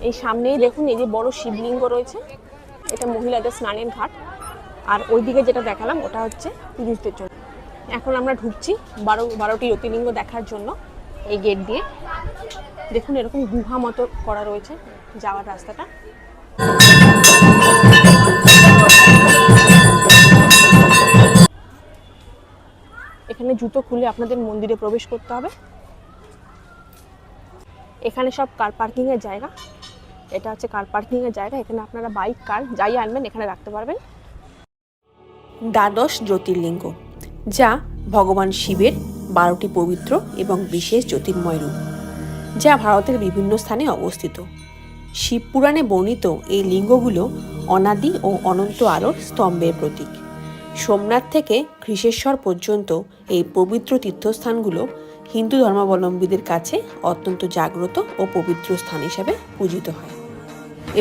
এই সামনেই দেখুন এই যে বড় শিবলিঙ্গ রয়েছে, এটা মহিলাদের স্নানের ঘাট। আর ওইদিকে যেটা দেখালাম ওটা হচ্ছে পুরুষদের জন্য। এখন আমরা ঢুকছি 12টি জ্যোতির্লিঙ্গ দেখার জন্য এই গেট দিয়ে। দেখুন এরকম গুহা মতো করা রয়েছে যাওয়ার রাস্তাটা। এখানে জুতো খুলে আপনাদের মন্দিরে প্রবেশ করতে হবে। এখানে সব কার পার্কিং এর জায়গা, এটা হচ্ছে কার পার্কিং এর জায়গা। এখানে আপনারা বাইক কার যাই আনবেন এখানে রাখতে পারবেন। দ্বাদশ জ্যোতির্লিঙ্গ, যা ভগবান শিবের 12টি পবিত্র এবং বিশেষ জ্যোতির্ময় রূপ, যা ভারতের বিভিন্ন স্থানে অবস্থিত। শিবপুরাণে বর্ণিত এই লিঙ্গগুলো অনাদি ও অনন্ত আলোর স্তম্ভের প্রতীক। সোমনাথ থেকে ঘৃষেশ্বর পর্যন্ত এই পবিত্র তীর্থস্থানগুলো হিন্দু ধর্মাবলম্বীদের কাছে অত্যন্ত জাগ্রত ও পবিত্র স্থান হিসেবে পূজিত হয়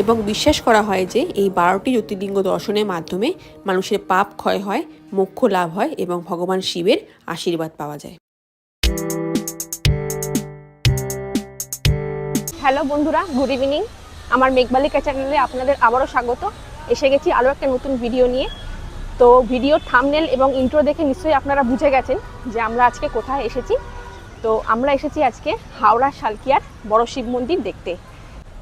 এবং বিশ্বাস করা হয় যে এই 12টি জ্যোতির্লিঙ্গ দর্শনের মাধ্যমে মানুষের পাপ ক্ষয় হয়, মোক্ষ লাভ হয় এবং ভগবান শিবের আশীর্বাদ পাওয়া যায়। হ্যালো বন্ধুরা, গুড ইভিনিং। আমার মেঘবালিকা চ্যানেলে আপনাদের আবারও স্বাগত। এসে গেছি আরও একটা নতুন ভিডিও নিয়ে। তো ভিডিওর থাম্বনেল এবং ইন্ট্রো দেখে নিশ্চয়ই আপনারা বুঝে গেছেন যে আমরা আজকে কোথায় এসেছি। তো আমরা এসেছি আজকে হাওড়া শালকিয়ার বড় শিব মন্দির দেখতে।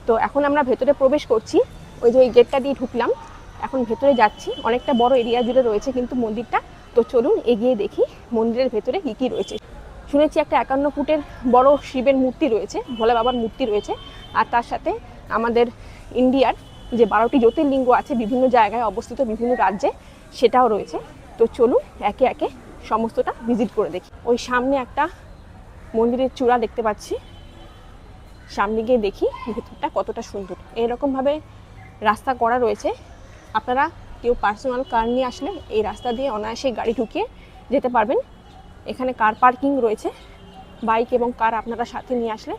তো এখন আমরা ভেতরে প্রবেশ করছি, ওই যে ওই গেটটা দিয়ে ঢুকলাম, এখন ভেতরে যাচ্ছি। অনেকটা বড় এরিয়া জুড়ে রয়েছে কিন্তু মন্দিরটা। তো চলুন এগিয়ে দেখি মন্দিরের ভেতরে কী কী রয়েছে। শুনেছি একটা 51 ফুটের বড় শিবের মূর্তি রয়েছে, ভোলে বাবার মূর্তি রয়েছে। আর তার সাথে আমাদের ইন্ডিয়ার যে 12টি জ্যোতির্লিঙ্গ আছে বিভিন্ন জায়গায় অবস্থিত বিভিন্ন রাজ্যে, সেটাও রয়েছে। তো চলুন একে একে সমস্তটা ভিজিট করে দেখি। ওই সামনে একটা মন্দিরের চূড়া দেখতে পাচ্ছি, সামনে গিয়ে দেখি ভেতরটা কতটা সুন্দর। এরকমভাবে রাস্তা করা রয়েছে, আপনারা কেউ পার্সোনাল কার নিয়ে আসলে এই রাস্তা দিয়ে অনায়াসে গাড়ি ঢুকিয়ে যেতে পারবেন। এখানে কার পার্কিং রয়েছে, বাইক এবং কার আপনারা সাথে নিয়ে আসলে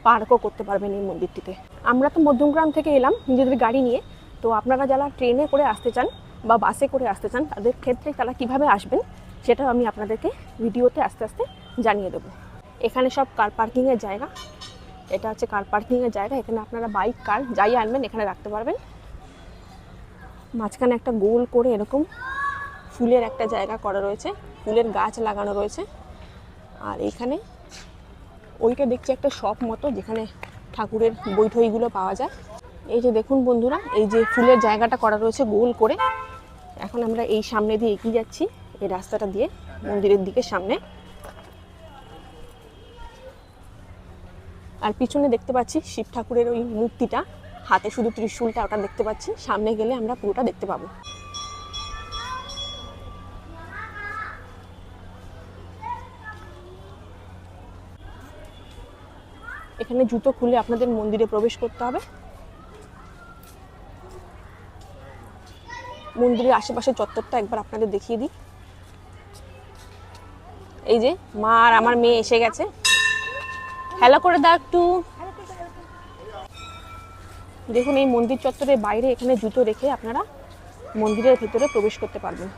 পার্কও করতে পারবেন এই মন্দিরটিতে। আমরা তো মধ্যমগ্রাম থেকে এলাম নিজেদের গাড়ি নিয়ে। তো আপনারা যারা ট্রেনে করে আসতে চান বা বাসে করে আসতে চান তাদের ক্ষেত্রে তারা কিভাবে আসবেন সেটাও আমি আপনাদেরকে ভিডিওতে আস্তে আস্তে জানিয়ে দেবো। এখানে সব কার পার্কিংয়ের জায়গা, এটা হচ্ছে কার পার্কিংয়ের জায়গা। এখানে আপনারা বাইক কার যাই আনবেন এখানে রাখতে পারবেন। মাঝখানে একটা গোল করে এরকম ফুলের একটা জায়গা করা রয়েছে, ফুলের গাছ লাগানো রয়েছে। আর এখানে ওইটা দেখছি একটা শপ মতো যেখানে ঠাকুরের বইঠইগুলো পাওয়া যায়। এই যে দেখুন বন্ধুরা, এই যে ফুলের জায়গাটা করা রয়েছে গোল করে। এখন আমরা এই সামনে দিয়ে এগিয়ে যাচ্ছি, এই রাস্তাটা দিয়ে মন্দিরের দিকে সামনে। আর পিছনে দেখতে পাচ্ছি শিব ঠাকুরের ওই মূর্তিটা, হাতে শুধু ত্রিশূলটা, ওটা দেখতে পাচ্ছি। সামনে গেলে আমরা পুরোটা দেখতে পাবো। এখানে জুতো খুলে আপনাদের মন্দিরে প্রবেশ করতে হবে। মন্দিরের আশেপাশে চত্বরটা একবার আপনাদের দেখিয়ে দিই। এই যে মা আর আমার মেয়ে এসে গেছে, হ্যালো করে দাও একটু। দেখুন এই মন্দির চত্বরের বাইরে এখানে জুতো রেখে আপনারা মন্দিরের ভেতরে প্রবেশ করতে পারবেন।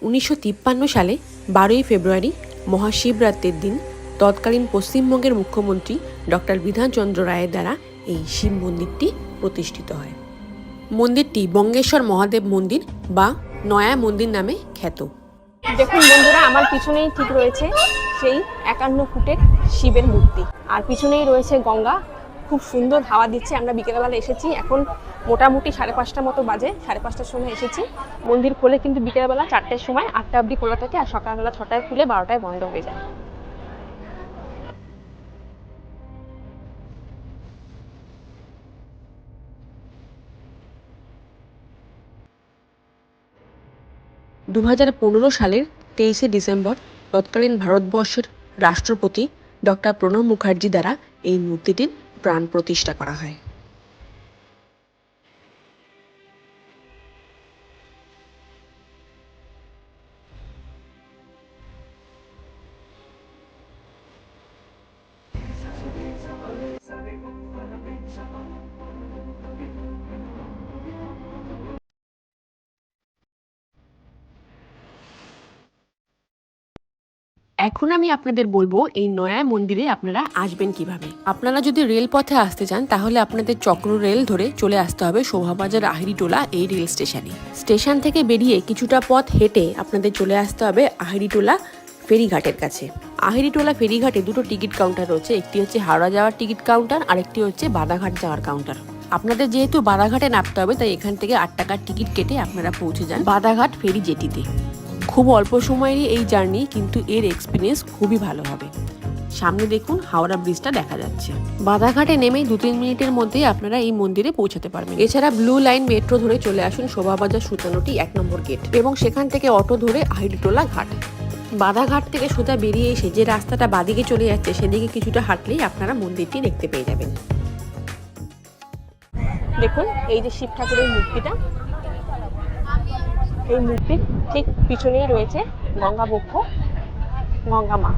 1953 সালে 12ই ফেব্রুয়ারি মহাশিবরাত্রির দিন তৎকালীন পশ্চিমবঙ্গের মুখ্যমন্ত্রী ডক্টর বিধানচন্দ্র রায়ের দ্বারা এই শিব মন্দিরটি প্রতিষ্ঠিত হয়। মন্দিরটি বঙ্গেশ্বর মহাদেব মন্দির বা নয়া মন্দির নামে খ্যাত। দেখুন বন্ধুরা, আমার পিছনেই ঠিক রয়েছে সেই 51 ফুটের শিবের মূর্তি, আর পিছনেই রয়েছে গঙ্গা। খুব সুন্দর হাওয়া দিচ্ছে। আমরা বিকেলবেলা এসেছি, এখন মোটামুটি 5:30 মতো বাজে। 5:30টার সময় এসেছি। মন্দির খোলে কিন্তু বিকেলবেলা 4টের সময়, 8টা অবধি খোলা থাকে। আর সকালবেলা 6টায় খুলে 12টায় বন্ধ হয়ে যায়। দু সালের 23শে ডিসেম্বর তৎকালীন ভারতবর্ষের রাষ্ট্রপতি ডক্টর প্রণব মুখার্জি দ্বারা এই মূর্তিটির প্রাণ প্রতিষ্ঠা করা হয়। এখন আমি আপনাদের বলবো এই নয়া মন্দিরে আপনারা আসবেন কিভাবে। আপনারা যদি রেলপথে আসতে চান তাহলে আপনাদের চক্র রেল ধরে চলে আসতে হবে শোভাবাজার আহিরিটোলা এই রেল স্টেশনে। স্টেশন থেকে বেরিয়ে কিছুটা পথ হেঁটে আপনাদের চলে আসতে হবে আহিরিটোলা ফেরিঘাটের কাছে। আহিরিটোলা ফেরিঘাটে দুটো টিকিট কাউন্টার রয়েছে, একটি হচ্ছে হাওড়া যাওয়ার টিকিট কাউন্টার আর একটি হচ্ছে বাদাঘাট যাওয়ার কাউন্টার। আপনাদের যেহেতু বাদাঘাটে নামতে হবে তাই এখান থেকে 8 টাকার টিকিট কেটে আপনারা পৌঁছে যান বাদাঘাট ফেরি জেটিতে। খুব অল্প সময়েরই এই জার্নি, কিন্তু এর এক্সপিরিয়েন্স খুবই ভালো হবে। সামনে দেখুন হাওড়া ব্রিজটা দেখা যাচ্ছে। বাদাঘাটে নেমেই 2-3 মিনিটের মধ্যেই আপনারা এই মন্দিরে পৌঁছাতে পারবেন। এছাড়া ব্লু লাইন মেট্রো ধরে চলে আসুন শোভাবাজার 57টি 1 নম্বর গেট এবং সেখান থেকে অটো ধরে আহিরিটোলা ঘাট। বাদাঘাট থেকে সোজা বেরিয়ে এসে যে রাস্তাটা বাদিকে চলে যাচ্ছে সেদিকে কিছুটা হাঁটলেই আপনারা মন্দিরটি দেখতে পেয়ে যাবেন। দেখুন এই যে শিব ঠাকুরের মূর্তিটা, এই মূর্তির ঠিক পিছনেই রয়েছে গঙ্গা বক্ষ, গঙ্গা মা।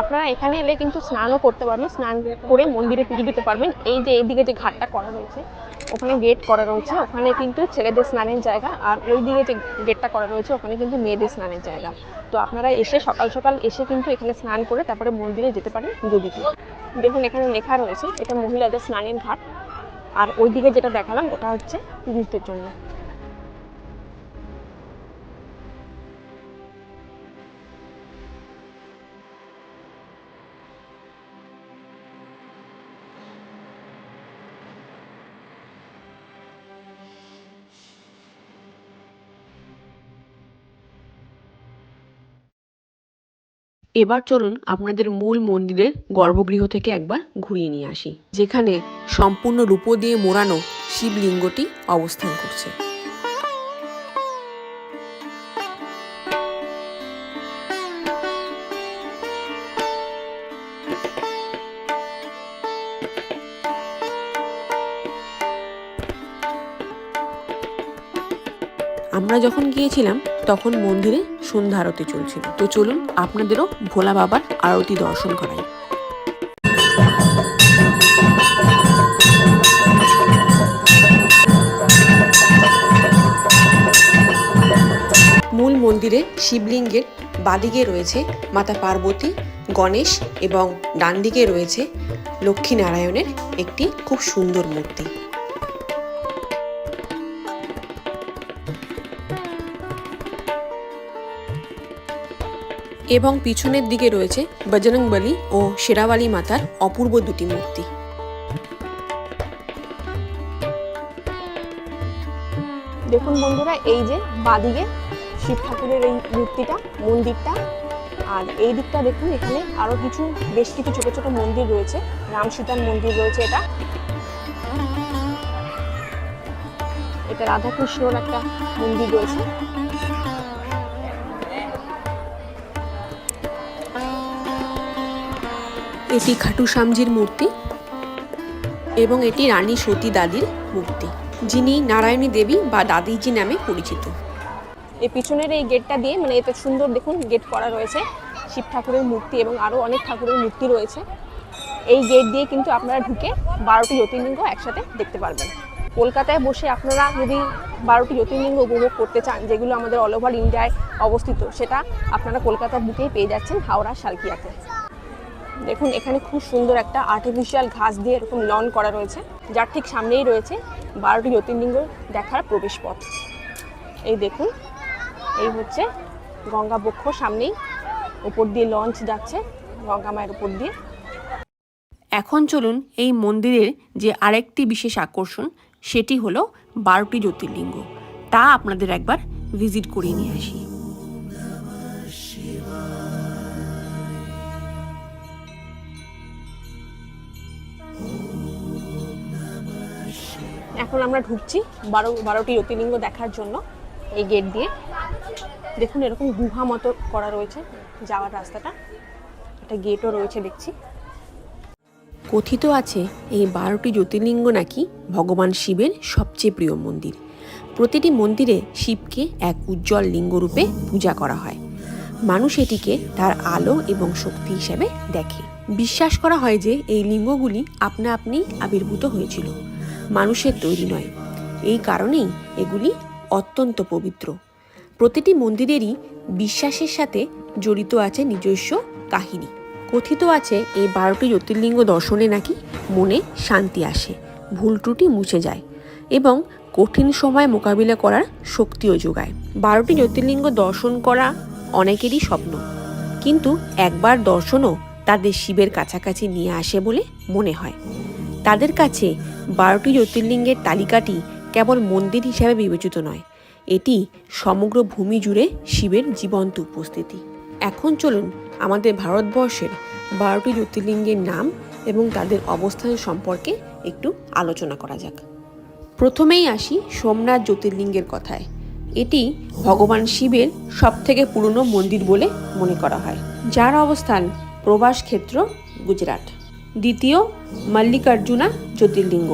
আপনারা এখানে এলে কিন্তু স্নানও করতে পারবেন, স্নান করে মন্দিরে পুজো দিতে পারবেন। এই যে এইদিকে যে ঘাটটা করা রয়েছে ওখানে গেট করা রয়েছে, ওখানে কিন্তু ছেলেদের স্নানের জায়গা, আর ওই দিকে যে গেটটা করা রয়েছে ওখানে কিন্তু মেয়েদের স্নানের জায়গা। তো আপনারা এসে সকাল সকাল এসে কিন্তু এখানে স্নান করে তারপরে মন্দিরে যেতে পারেন পুজো দিতে। দেখুন এখানে লেখা রয়েছে এটা মহিলাদের স্নানের ঘাট, আর ওই দিকে যেটা দেখালাম ওটা হচ্ছে পুরুষদের জন্য। এবার চলুন আপনাদের মূল মন্দিরের গর্ভগৃহ থেকে একবার ঘুরিয়ে নিয়ে আসি, যেখানে সম্পূর্ণ রূপো দিয়ে মোড়ানো শিবলিঙ্গটি অবস্থান করছে। আমরা যখন গিয়েছিলাম তখন মন্দিরে সন্ধ্যা আরতি চলছিল। তো চলুন আপনাদেরও ভোলা বাবার আরতি দর্শন করাই। মূল মন্দিরে শিবলিঙ্গের বাদিকে রয়েছে মাতা পার্বতী, গণেশ এবং ডান দিকে রয়েছে লক্ষ্মী নারায়ণের একটি খুব সুন্দর মূর্তি। এবং পিছনের দিকে রয়েছে বজরংবলী ও শেরাওয়ালি মাতার অপূর্ব দুটি মূর্তি। দেখুন বন্ধুরা এই যে বাদিকে শিব ঠাকুরের এই মূর্তিটা, মন্দিরটা, আর এই দিকটা দেখুন এখানে আরো বেশ কিছু ছোট ছোট মন্দির রয়েছে। রাম সীতার মন্দির রয়েছে, এটা রাধাকৃষ্ণর একটা মন্দির রয়েছে। এটি খাটু শ্যামজির মূর্তি এবং এটি রানী সতী দাদির মূর্তি, যিনি নারায়ণী দেবী বা দাদিজি নামে পরিচিত। এই পিছনের এই গেটটা দিয়ে মানে এত সুন্দর দেখুন গেট করা রয়েছে, শিব ঠাকুরের মূর্তি এবং আরো অনেক ঠাকুরের মূর্তি রয়েছে। এই গেট দিয়ে কিন্তু আপনারা ঢুকে 12টি জ্যোতির্লিঙ্গ একসাথে দেখতে পারবেন। কলকাতায় বসে আপনারা যদি 12টি জ্যোতির্লিঙ্গ উপভোগ করতে চান, যেগুলো আমাদের অল ওভার ইন্ডিয়ায় অবস্থিত, সেটা আপনারা কলকাতার বুকেই পেয়ে যাচ্ছেন হাওড়া শালকিয়াতে। দেখুন এখানে খুব সুন্দর একটা আর্টিফিশিয়াল ঘাস দিয়ে এরকম লন করা রয়েছে, যার ঠিক সামনেই রয়েছে 12টি জ্যোতির্লিঙ্গ দেখার প্রবেশ পথ। এই দেখুন এই হচ্ছে গঙ্গা বক্ষ, সামনেই উপর দিয়ে লঞ্চ যাচ্ছে গঙ্গা মায়ের উপর দিয়ে। এখন চলুন এই মন্দিরের যে আরেকটি বিশেষ আকর্ষণ সেটি হলো 12টি জ্যোতির্লিঙ্গ, তা আপনাদের একবার ভিজিট করিয়ে নিয়ে আসি। এখন আমরা ঢুকছি 12টি জ্যোতির্লিঙ্গ দেখার জন্য এই গেট দিয়ে। দেখুন এরকম গুহা মতো করা রয়েছে যাওয়ার রাস্তাটা, একটা গেটও রয়েছে দেখছি। কথিত আছে এই 12টি জ্যোতির্লিঙ্গ নাকি ভগবান শিবের সবচেয়ে প্রিয় মন্দির। প্রতিটি মন্দিরে শিবকে এক উজ্জ্বল লিঙ্গরূপে পূজা করা হয়। মানুষ এটিকে তার আলো এবং শক্তি হিসেবে দেখে। বিশ্বাস করা হয় যে এই লিঙ্গগুলি আপনা আপনি আবির্ভূত হয়েছিল, মানুষের তৈরি নয়। এই কারণেই এগুলি অত্যন্ত পবিত্র। প্রতিটি মন্দিরেরই বিশ্বাসের সাথে জড়িত আছে নিজস্ব কাহিনী। কথিত আছে এই 12টি জ্যোতির্লিঙ্গ দর্শনে নাকি মনে শান্তি আসে, ভুল ত্রুটি মুছে যায় এবং কঠিন সময় মোকাবিলা করার শক্তিও যোগায়। 12টি জ্যোতির্লিঙ্গ দর্শন করা অনেকেরই স্বপ্ন, কিন্তু একবার দর্শনও তাদের শিবের কাছাকাছি নিয়ে আসে বলে মনে হয়। তাদের কাছে 12টি জ্যোতির্লিঙ্গের তালিকাটি কেবল মন্দির হিসাবে বিবেচিত নয়, এটি সমগ্র ভূমি জুড়ে শিবের জীবন্ত উপস্থিতি। এখন চলুন আমাদের ভারতবর্ষের 12টি জ্যোতির্লিঙ্গের নাম এবং তাদের অবস্থান সম্পর্কে একটু আলোচনা করা যাক। প্রথমেই আসি সোমনাথ জ্যোতির্লিঙ্গের কথায়। এটি ভগবান শিবের সবথেকে পুরনো মন্দির বলে মনে করা হয়, যার অবস্থান প্রবাস ক্ষেত্র, গুজরাট। দ্বিতীয় মল্লিকার্জুনা জ্যোতির্লিঙ্গ,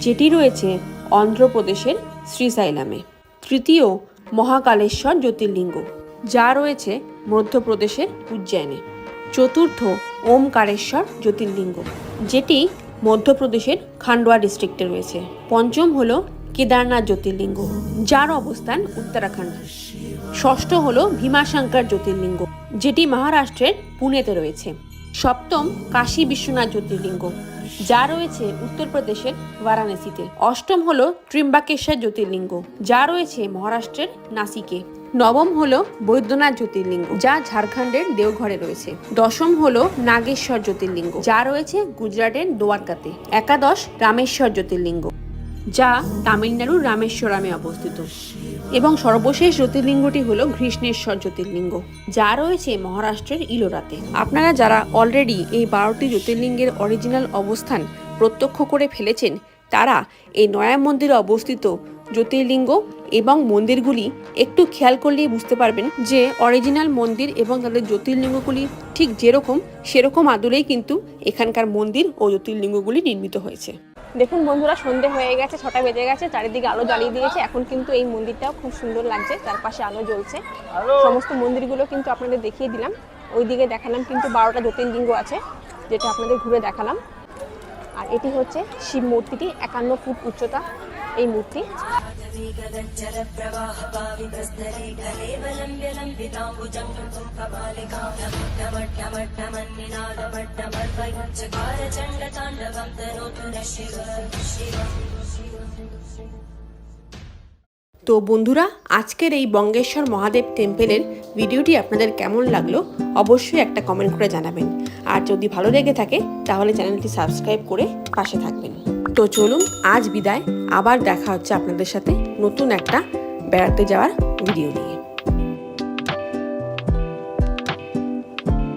যেটি রয়েছে অন্ধ্রপ্রদেশের শ্রীসাইলামে। তৃতীয় মহাকালেশ্বর জ্যোতির্লিঙ্গ, যা রয়েছে মধ্যপ্রদেশের উজ্জয়নে। চতুর্থ ওমকারেশ্বর জ্যোতির্লিঙ্গ, যেটি মধ্যপ্রদেশের খান্ডোয়া ডিস্ট্রিক্টে রয়েছে। পঞ্চম হলো কেদারনাথ জ্যোতির্লিঙ্গ, যার অবস্থান উত্তরাখণ্ড। ষষ্ঠ হলো ভীমাশঙ্কর জ্যোতির্লিঙ্গ, যেটি মহারাষ্ট্রের পুনেতে রয়েছে। সপ্তম কাশী বিশ্বনাথ জ্যোতির্লিঙ্গ, যা রয়েছে উত্তরপ্রদেশের বারাণসীতে। অষ্টম হলো ত্রিম্বাকেশ্বর জ্যোতির্লিঙ্গ, যা রয়েছে মহারাষ্ট্রের নাসিকে। নবম হলো বৈদ্যনাথ জ্যোতির্লিঙ্গ, যা ঝাড়খণ্ডের দেওঘরে রয়েছে। দশম হলো নাগেশ্বর জ্যোতির্লিঙ্গ, যা রয়েছে গুজরাটের দ্বারকাতে। একাদশ রামেশ্বর জ্যোতির্লিঙ্গ, যা তামিলনাড়ুর রামেশ্বরমে অবস্থিত। এবং সর্বশেষ জ্যোতির্লিঙ্গটি হলো ঘৃষ্ণেশ্বর জ্যোতির্লিঙ্গ, যা রয়েছে মহারাষ্ট্রের ইলোরাতে। আপনারা যারা অলরেডি এই 12টি জ্যোতির্লিঙ্গের অরিজিনাল অবস্থান প্রত্যক্ষ করে ফেলেছেন, তারা এই নয়া মন্দিরে অবস্থিত জ্যোতির্লিঙ্গ এবং মন্দিরগুলি একটু খেয়াল করলেই বুঝতে পারবেন যে অরিজিনাল মন্দির এবং তাদের জ্যোতির্লিঙ্গগুলি ঠিক যেরকম সেরকম আদলেই কিন্তু এখানকার মন্দির ও জ্যোতির্লিঙ্গগুলি নির্মিত হয়েছে। দেখুন বন্ধুরা, সন্ধে হয়ে গেছে, 6টা বেজে গেছে, চারিদিকে আলো জ্বালিয়ে দিয়েছে। এখন কিন্তু এই মন্দিরটাও খুব সুন্দর লাগছে, চারপাশে আলো জ্বলছে। সমস্ত মন্দিরগুলো কিন্তু আপনাদের দেখিয়ে দিলাম। ওইদিকে দেখালাম কিন্তু 12টা জ্যোতির্লিঙ্গ আছে, যেটা আপনাদের ঘুরে দেখালাম। আর এটি হচ্ছে শিব মূর্তিটি, 51 ফুট উচ্চতা এই মূর্তি। তো বন্ধুরা, আজকের এই বঙ্গেশ্বর মহাদেব টেম্পেলের ভিডিওটি আপনাদের কেমন লাগলো অবশ্যই একটা কমেন্ট করে জানাবেন। আর যদি ভালো লেগে থাকে তাহলে চ্যানেলটি সাবস্ক্রাইব করে পাশে থাকবেন। তো চলুন আজ বিদায়, আবার দেখা হচ্ছে আপনাদের সাথে নতুন একটা বেড়াতে যাওয়ার ভিডিও নিয়ে।